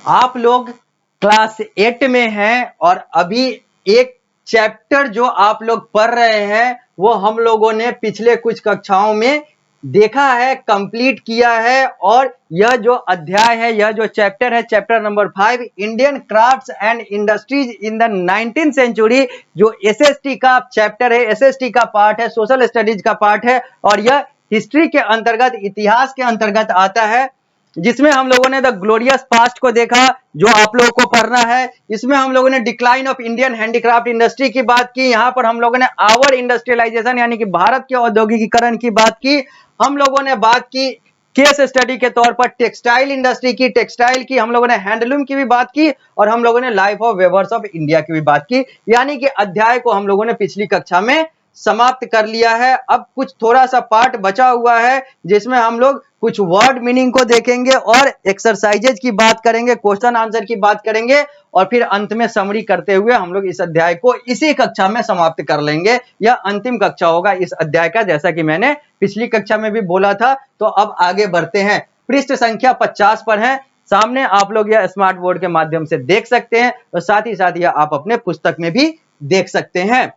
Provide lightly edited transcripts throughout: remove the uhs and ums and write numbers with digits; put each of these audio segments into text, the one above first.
आप लोग क्लास 8 में हैं और अभी एक चैप्टर जो आप लोग पढ़ रहे हैं वो हम लोगों ने पिछले कुछ कक्षाओं में देखा है, कंप्लीट किया है। और यह जो अध्याय है, यह जो चैप्टर है, chapter number 5, Indian crafts and industries in the 19th century, जो एसएसटी का चैप्टर है, एसएसटी का पार्ट है, सोशल स्टडीज का पार्ट है और यह हिस्ट्री के अंतर्गत, इतिहास के अंतर्गत आता है, जिसमें हम लोगों ने द ग्लोरियस पास्ट को देखा जो आप लोगों को पढ़ना है। इसमें हम लोगों ने decline of Indian handicraft industry की बात की। यहां पर हम लोगों ने आवर इंडस्ट्रियलाइजेशन यानी कि भारत के औद्योगिकीकरण की बात की। हम लोगों ने बात की केस स्टडी के तौर पर टेक्सटाइल इंडस्ट्री की, टेक्सटाइल की, हम लोगों ने हैंडलूम की भी बात की और हम लोगों ने life of weavers of India की भी बात की। यानी कि अध्याय को हम लोगों ने पिछली कक्षा में समाप्त कर लिया है। अब कुछ थोड़ा सा पार्ट बचा हुआ है जिसमें हम लोग कुछ वर्ड मीनिंग को देखेंगे और एक्सरसाइजेज की बात करेंगे, क्वेश्चन आंसर की बात करेंगे और फिर अंत में समरी करते हुए हम लोग इस अध्याय को इसी कक्षा में समाप्त कर लेंगे। यह अंतिम कक्षा होगा इस अध्याय का, जैसा कि मैंने पिछली कक्षा में भी बोला था। तो अब आगे बढ़ते हैं। पृष्ठ संख्या 50 पर है, सामने आप लोग यह स्मार्ट बोर्ड के माध्यम से देख सकते हैं और साथ ही साथ यह आप अपने पुस्तक में भी देख सकते हैं।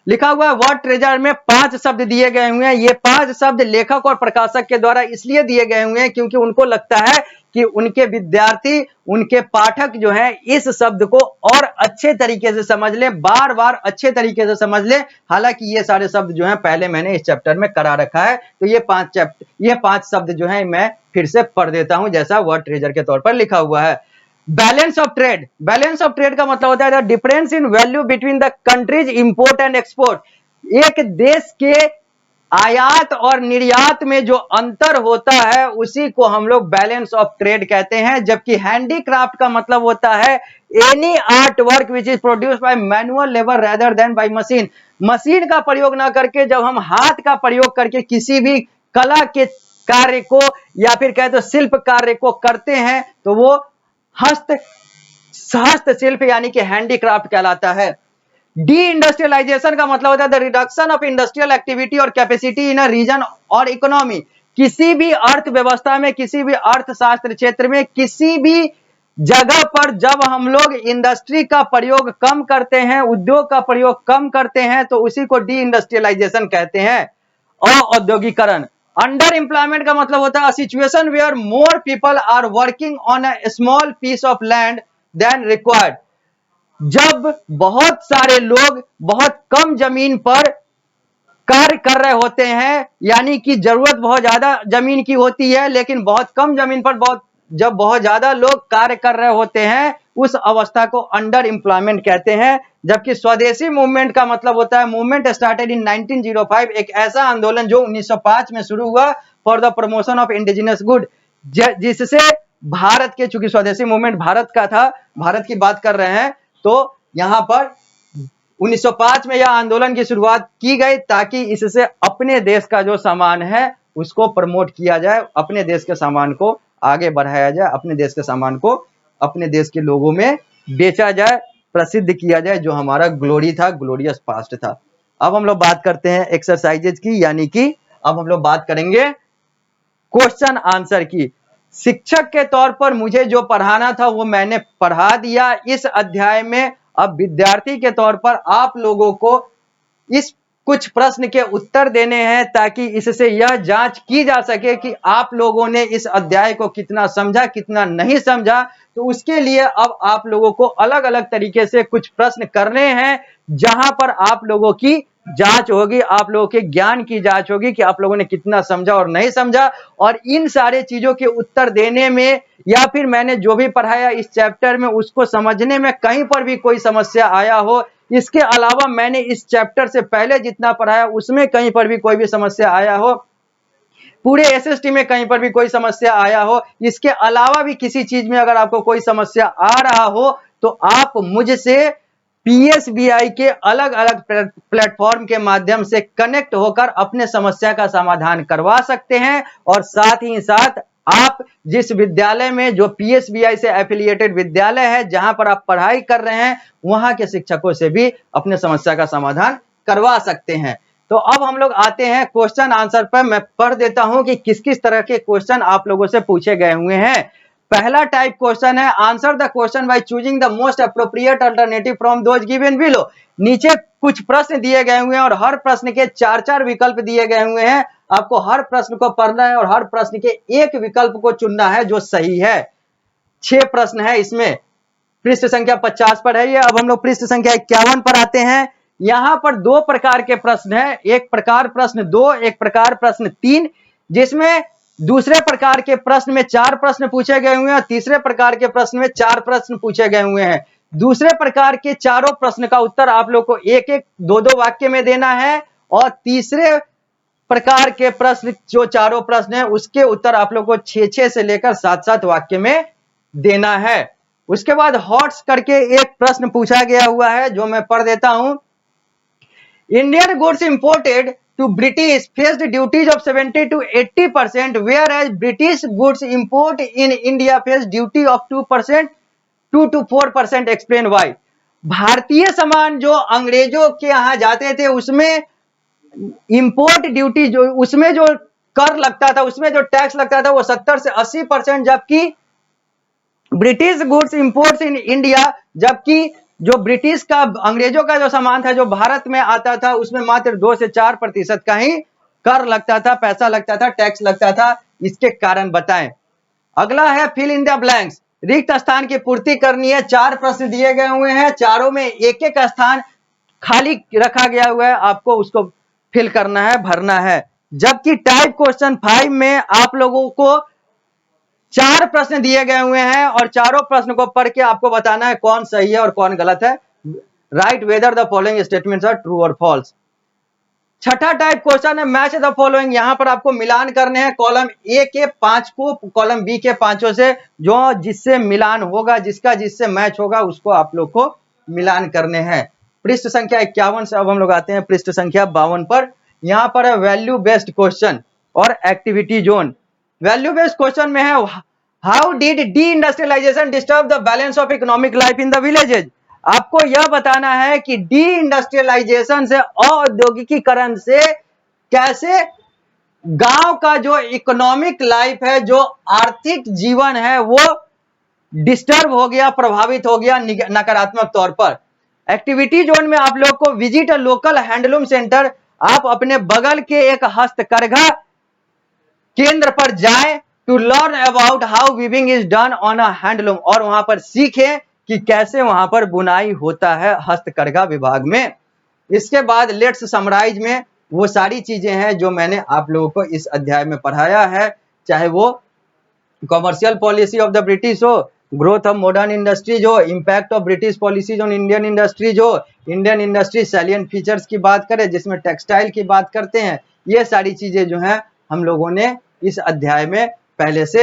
लिखा हुआ है वर्ड ट्रेजर में 5 शब्द दिए गए हुए हैं। ये 5 शब्द लेखक और प्रकाशक के द्वारा इसलिए दिए गए हुए हैं क्योंकि उनको लगता है कि उनके विद्यार्थी, उनके पाठक जो है इस शब्द को और अच्छे तरीके से समझ लें, बार बार अच्छे तरीके से समझ लें। हालांकि ये सारे शब्द जो हैं पहले मैंने इस चैप्टर में करा रखा है, तो ये 5 शब्द जो है मैं फिर से पढ़ देता हूं जैसा वर्ड ट्रेजर के तौर पर लिखा हुआ है। Balance of trade, balance of trade का मतलब होता है difference in value between the countries import and export. एक देश के आयात और निर्यात में जो अंतर होता है उसी को हम लोग बैलेंस ऑफ ट्रेड कहते हैं। जबकि हैंडीक्राफ्ट का मतलब होता है any art work which is produced by manual labour rather than by machine. Machine का प्रयोग ना करके जब हम हाथ का प्रयोग करके किसी भी कला के कार्य को या फिर कहे तो शिल्प कार्य को करते हैं तो वो हस्तशिल्प यानी कि हैंडीक्राफ्ट कहलाता है। डी इंडस्ट्रियलाइजेशन का मतलब होता है the reduction of industrial activity और कैपेसिटी इन अ रीजन और इकोनॉमी। किसी भी अर्थव्यवस्था में, किसी भी अर्थशास्त्र क्षेत्र में, किसी भी जगह पर जब हम लोग इंडस्ट्री का प्रयोग कम करते हैं, उद्योग का प्रयोग कम करते हैं, तो उसी को डी इंडस्ट्रियलाइजेशन कहते हैं। औद्योगिकरण, अंडर एम्प्लॉयमेंट का मतलब होता है situation where more people are working on a small piece of land than required. जब बहुत सारे लोग बहुत कम जमीन पर कार्य कर रहे होते हैं, यानी कि जरूरत बहुत ज्यादा जमीन की होती है लेकिन बहुत कम जमीन पर जब बहुत ज्यादा लोग कार्य कर रहे होते हैं, उस अवस्था को अंडर एम्प्लॉयमेंट कहते हैं। जबकि स्वदेशी मूवमेंट का मतलब होता है मूवमेंट स्टार्टेड इन 1905, एक ऐसा आंदोलन जो 1905 में शुरू हुआ for the promotion of indigenous good, जिससे भारत के, चूंकि स्वदेशी मूवमेंट भारत का था, भारत की बात कर रहे हैं, तो यहां पर 1905 में यह आंदोलन की शुरुआत की गई ताकि इससे अपने देश का जो सामान है उसको प्रमोट किया जाए, अपने देश के सामान को आगे बढ़ाया जाए, अपने देश के सामान को अपने देश के लोगों में बेचा जाए, प्रसिद्ध किया जाए, जो हमारा ग्लोरी था, ग्लोरियस पास्ट था। अब हम लोग बात करते हैं एक्सरसाइजेज की, यानी कि अब हम लोग बात करेंगे क्वेश्चन आंसर की। शिक्षक के तौर पर मुझे जो पढ़ाना था वो मैंने पढ़ा दिया इस अध्याय में। अब विद्यार्थी के तौर पर आप लोगों को इस कुछ प्रश्न के उत्तर देने हैं ताकि इससे यह जांच की जा सके कि आप लोगों ने इस अध्याय को कितना समझा, कितना नहीं समझा। तो उसके लिए अब आप लोगों को अलग अलग तरीके से कुछ प्रश्न करने हैं जहां पर आप लोगों की जांच होगी, आप लोगों के ज्ञान की जांच होगी कि आप लोगों ने कितना समझा और नहीं समझा। और इन सारे चीजों के उत्तर देने में या फिर मैंने जो भी पढ़ाया इस चैप्टर में उसको समझने में कहीं पर भी कोई समस्या आया हो, इसके अलावा मैंने इस चैप्टर से पहले जितना पढ़ाया उसमें कहीं पर भी कोई भी समस्या आया हो, पूरे एसएसटी में कहीं पर भी कोई समस्या आया हो, इसके अलावा भी किसी चीज में अगर आपको कोई समस्या आ रहा हो तो आप मुझसे पीएसबीआई के अलग अलग प्लेटफॉर्म के माध्यम से कनेक्ट होकर अपने समस्या का समाधान करवा सकते हैं। और साथ ही साथ आप जिस विद्यालय में, जो पीएसबीआई से एफिलिएटेड विद्यालय है, जहां पर आप पढ़ाई कर रहे हैं, वहां के शिक्षकों से भी अपने समस्या का समाधान करवा सकते हैं। तो अब हम लोग आते हैं क्वेश्चन आंसर पर। मैं पढ़ देता हूं कि किस किस तरह के क्वेश्चन आप लोगों से पूछे गए हुए हैं। पहला टाइप क्वेश्चन है answer the question by choosing the most appropriate alternative from those given below. नीचे कुछ प्रश्न दिए गए हुए हैं और हर प्रश्न के 4-4 विकल्प दिए गए हुए हैं। आपको हर प्रश्न को पढ़ना है और हर प्रश्न के एक विकल्प को चुनना है जो सही है। 6 प्रश्न है इसमें। पृष्ठ संख्या 50 पर है ये। अब हम लोग पृष्ठ संख्या 51 पर आते हैं। यहां पर 2 प्रकार के प्रश्न है, एक प्रकार प्रश्न 2, एक प्रकार प्रश्न 3, जिसमें दूसरे प्रकार के प्रश्न में 4 प्रश्न पूछे गए हुए हैं और तीसरे प्रकार के प्रश्न में 4 प्रश्न पूछे गए हुए हैं। दूसरे प्रकार के चारों प्रश्न का उत्तर आप लोग को एक एक 2-2 वाक्य में देना है और तीसरे प्रकार के प्रश्न जो चारों प्रश्न है उसके उत्तर आप लोग को 6-6 से लेकर 7-7 वाक्य में देना है। उसके बाद हॉट्स करके एक प्रश्न पूछा गया हुआ है जो मैं पढ़ देता हूं। Indian goods imported to British faced duties of 70 to 80%, whereas British goods import in India faced duty of 2%, 2 to 4%. Explain why. भारतीय सामान जो अंग्रेजों के यहां जाते थे उसमें इंपोर्ट ड्यूटी जो उसमें जो कर लगता था, उसमें जो टैक्स लगता था वो 70 से 80%, जबकि British goods imports in India, जबकि जो ब्रिटिश का अंग्रेजों का जो सामान था जो भारत में आता था उसमें मात्र 2 से 4% का ही कर लगता था, पैसा लगता था, टैक्स लगता था। इसके कारण बताएं। अगला है फिल इन द ब्लैंक्स। रिक्त स्थान की पूर्ति करनी है। 4 प्रश्न दिए गए हुए हैं, चारों में एक एक स्थान खाली रखा गया हुआ है, आपको उसको फिल करना है, भरना है। जबकि टाइप क्वेश्चन 5 में आप लोगों को 4 प्रश्न दिए गए हुए हैं और चारों प्रश्न को पढ़ के आपको बताना है कौन सही है और कौन गलत है। Write whether the following statements are true और फॉल्स। छठा टाइप क्वेश्चन है मैच द फॉलोइंग। यहां पर आपको मिलान करने हैं कॉलम ए के 5 को कॉलम बी के 5 से, जो जिससे मिलान होगा, जिसका जिससे मैच होगा उसको आप लोग को मिलान करने हैं। पृष्ठ संख्या 51 से अब हम लोग आते हैं पृष्ठ संख्या 52 पर। यहां पर है वैल्यू बेस्ड क्वेश्चन और activity zone. Value based question में है how did deindustrialization disturb the balance of economic life in the villages. आपको यह बताना है कि डी इंडस्ट्रियलाइजेशन से, औद्योगिकीकरण से कैसे गांव का जो इकोनॉमिक लाइफ है, जो आर्थिक जीवन है, वो डिस्टर्ब हो गया, प्रभावित हो गया नकारात्मक तौर पर। एक्टिविटी जोन में आप लोग को visit a local handloom centre, आप अपने बगल के एक हस्तकरघा केंद्र पर जाएं to learn about how weaving is done on a handloom, और वहां पर सीखें कि कैसे वहां पर बुनाई होता है हस्तकरघा विभाग में। इसके बाद लेट्स समराइज में वो सारी चीजें हैं जो मैंने आप लोगों को इस अध्याय में पढ़ाया है, चाहे वो commercial policy of the British हो, ग्रोथ ऑफ मॉडर्न इंडस्ट्रीज हो, impact of British policies on Indian industries हो, इंडियन इंडस्ट्री सैलिएंट फीचर्स की बात करें जिसमें टेक्सटाइल की बात करते हैं। ये सारी चीजें जो हैं हम लोगों ने इस अध्याय में पहले से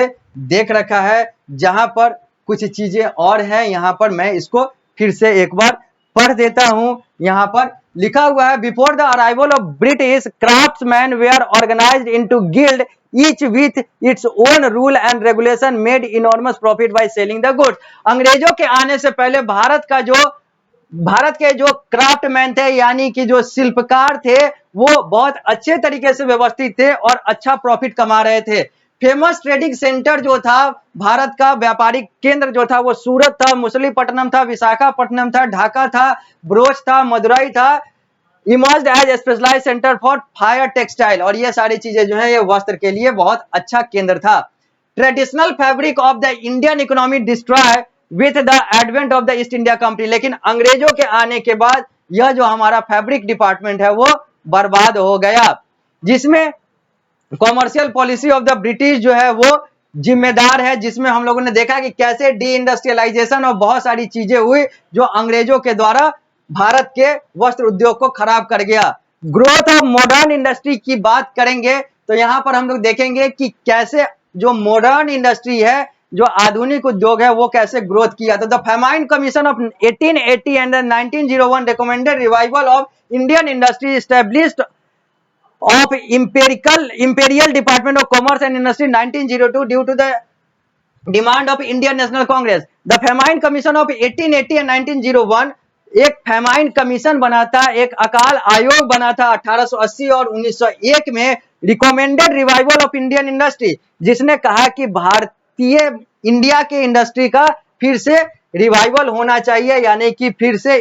देख रखा है। जहां पर कुछ चीजें और हैं, यहां पर मैं इसको फिर से एक बार पढ़ देता हूं। यहां पर लिखा हुआ है before the arrival of British craftsman were organised into guild each with its own rule and regulation made enormous profit by selling the goods. अंग्रेजों के आने से पहले भारत के जो क्राफ्टमैन थे, यानी कि जो शिल्पकार थे, वो बहुत अच्छे तरीके से व्यवस्थित थे और अच्छा प्रॉफिट कमा रहे थे। फेमस ट्रेडिंग सेंटर जो था, भारत का व्यापारिक केंद्र जो था, वो सूरत था, मछलीपट्टनम था, विशाखापट्टनम था, ढाका था, ब्रोच था, मदुरई था। Emerged as specialised centre for fire textile, और ये सारी चीजें जो है ये वस्त्र के लिए बहुत अच्छा केंद्र था। Traditional fabric of the Indian economy destroy with the advent of the east India company. लेकिन अंग्रेजों के आने के बाद यह जो हमारा फैब्रिक डिपार्टमेंट है वो बर्बाद हो गया, जिसमें commercial policy of the British जो है वो जिम्मेदार है, जिसमें हम लोगों ने देखा कि कैसे डी इंडस्ट्रियलाइजेशन और बहुत सारी चीजें हुई जो अंग्रेजों के द्वारा भारत के वस्त्र उद्योग को खराब कर गया। ग्रोथ ऑफ मॉडर्न इंडस्ट्री की बात करेंगे तो यहां पर हम लोग देखेंगे कि कैसे जो मॉडर्न इंडस्ट्री है, जो आधुनिक उद्योग है, वो कैसे ग्रोथ किया। तो the famine commission of 1880 and 1901 recommended revival of Indian industry established of Imperial Department of Commerce and Industry 1902 due to the demand of Indian National Congress. The Famine Commission of 1880 and 1901 एक famine commission बना था, एक अकाल आयोग बना था 1880 और 1901 में, recommended revival of Indian industry, जिसने कहा कि भारतीय इंडिया के इंडस्ट्री का फिर से रिवाइवल होना चाहिए, यानी कि फिर से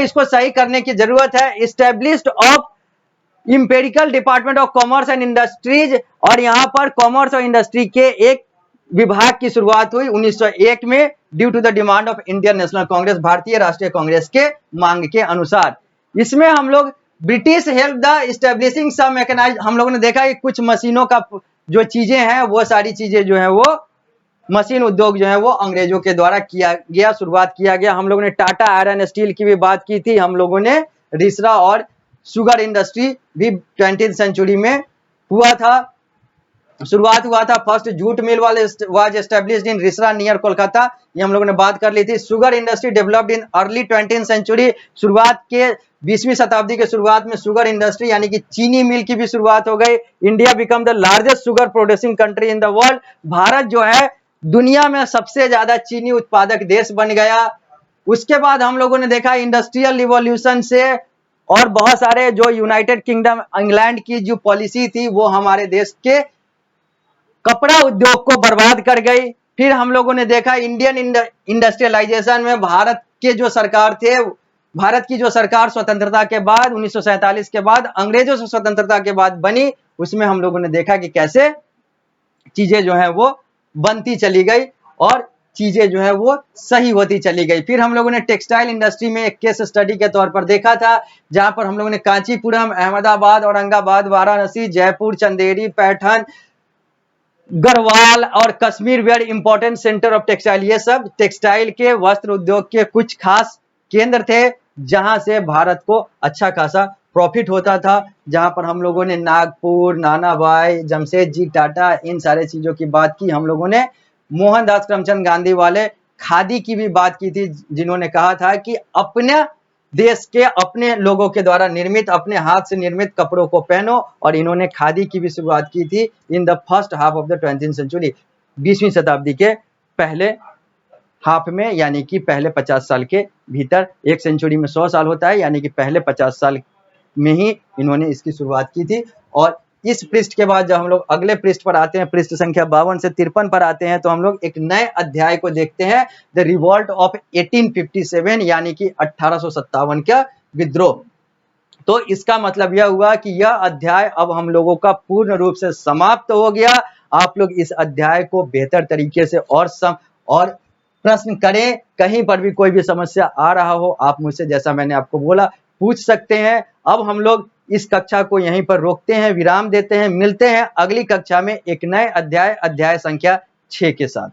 इसको सही करने की जरूरत है। Established of empirical department of commerce and industries, और यहाँ पर कॉमर्स और इंडस्ट्री के एक विभाग की शुरुआत हुई 1901 में due to the demand of Indian National Congress, Bharatiya Rashtriya Congress के मांग के अनुसार। इसमें हम लोग British help the establishing some mechanise, हम लोगों ने देखा कि कुछ मशीनों का जो चीजें हैं वो सारी चीजें जो है वो मशीन उद्योग जो है वो अंग्रेजों के द्वारा किया गया, शुरुआत किया गया। हम लोगों ने टाटा आयरन स्टील की भी बात की थी, हम लोगों ने रिसरा और शुगर इंडस्ट्री भी 20th सेंचुरी में हुआ था, शुरुआत हुआ था। First jute mill was established in Rishra near Kolkata, ये हम लोगों ने बात कर ली थी। Sugar industry developed in early 20th century, शुरुआत के 20वीं शताब्दी के शुरुआत में शुगर इंडस्ट्री यानी कि चीनी मिल की भी शुरुआत हो गई। India become the largest sugar producing country in the world, Bharat जो है दुनिया में सबसे ज्यादा चीनी उत्पादक देश बन गया। उसके बाद हम लोगों ने देखा इंडस्ट्रियल रिवॉल्यूशन से और बहुत सारे जो यूनाइटेड किंगडम इंग्लैंड की जो पॉलिसी थी वो हमारे देश के कपड़ा उद्योग को बर्बाद कर गई। फिर हम लोगों ने देखा इंडियन इंडस्ट्रियलाइजेशन में भारत के जो सरकार थे, भारत की जो सरकार स्वतंत्रता के बाद 1947 के बाद अंग्रेजों से स्वतंत्रता के बाद बनी, उसमें हम लोगों ने देखा कि कैसे चीजें जो है वो बनती चली गई और चीजें जो है वो सही होती चली गई। फिर हम लोगों ने टेक्सटाइल इंडस्ट्री में एक केस स्टडी के तौर पर देखा था, जहां पर हम लोगों ने कांचीपुरम, अहमदाबाद, औरंगाबाद, वाराणसी, जयपुर, चंदेरी, पैठन, गढ़वाल और Kashmir were important centre of textile, ये सब टेक्सटाइल के वस्त्र उद्योग के कुछ खास केंद्र थे जहां से भारत को अच्छा खासा प्रॉफिट होता था। जहां पर हम लोगों ने नागपुर, नानाभाई, जमशेदजी टाटा, इन सारे चीजों की बात की। हम लोगों ने मोहनदास करमचंद गांधी वाले खादी की भी बात की थी, जिन्होंने कहा था कि अपने देश के अपने लोगों के द्वारा निर्मित, अपने हाथ से निर्मित कपड़ों को पहनो, और इन्होंने खादी की भी शुरुआत की थी in the first half of the 20th century, 20वीं शताब्दी के पहले हाफ में, यानी कि पहले 50 साल के भीतर। एक सेंचुरी में 100 साल होता है, यानी कि पहले 50 साल में ही इन्होंने इसकी शुरुआत की थी। और इस पृष्ठ के बाद जब हम लोग अगले पृष्ठ पर आते हैं, पृष्ठ संख्या 52 से 53 पर आते हैं, तो हम लोग एक नए अध्याय को देखते हैं, द रिवॉल्ट ऑफ 1857, यानी कि 1857 का विद्रोह। तो इसका मतलब यह हुआ कि यह अध्याय अब हम लोगों का पूर्ण रूप से समाप्त हो गया। आप लोग इस अध्याय को बेहतर तरीके से और प्रश्न करें, कहीं पर भी कोई भी समस्या आ रहा हो आप मुझसे, जैसा मैंने आपको बोला, पूछ सकते हैं। अब हम लोग इस कक्षा को यहीं पर रोकते हैं, विराम देते हैं, मिलते हैं अगली कक्षा में एक नए अध्याय संख्या 6 के साथ।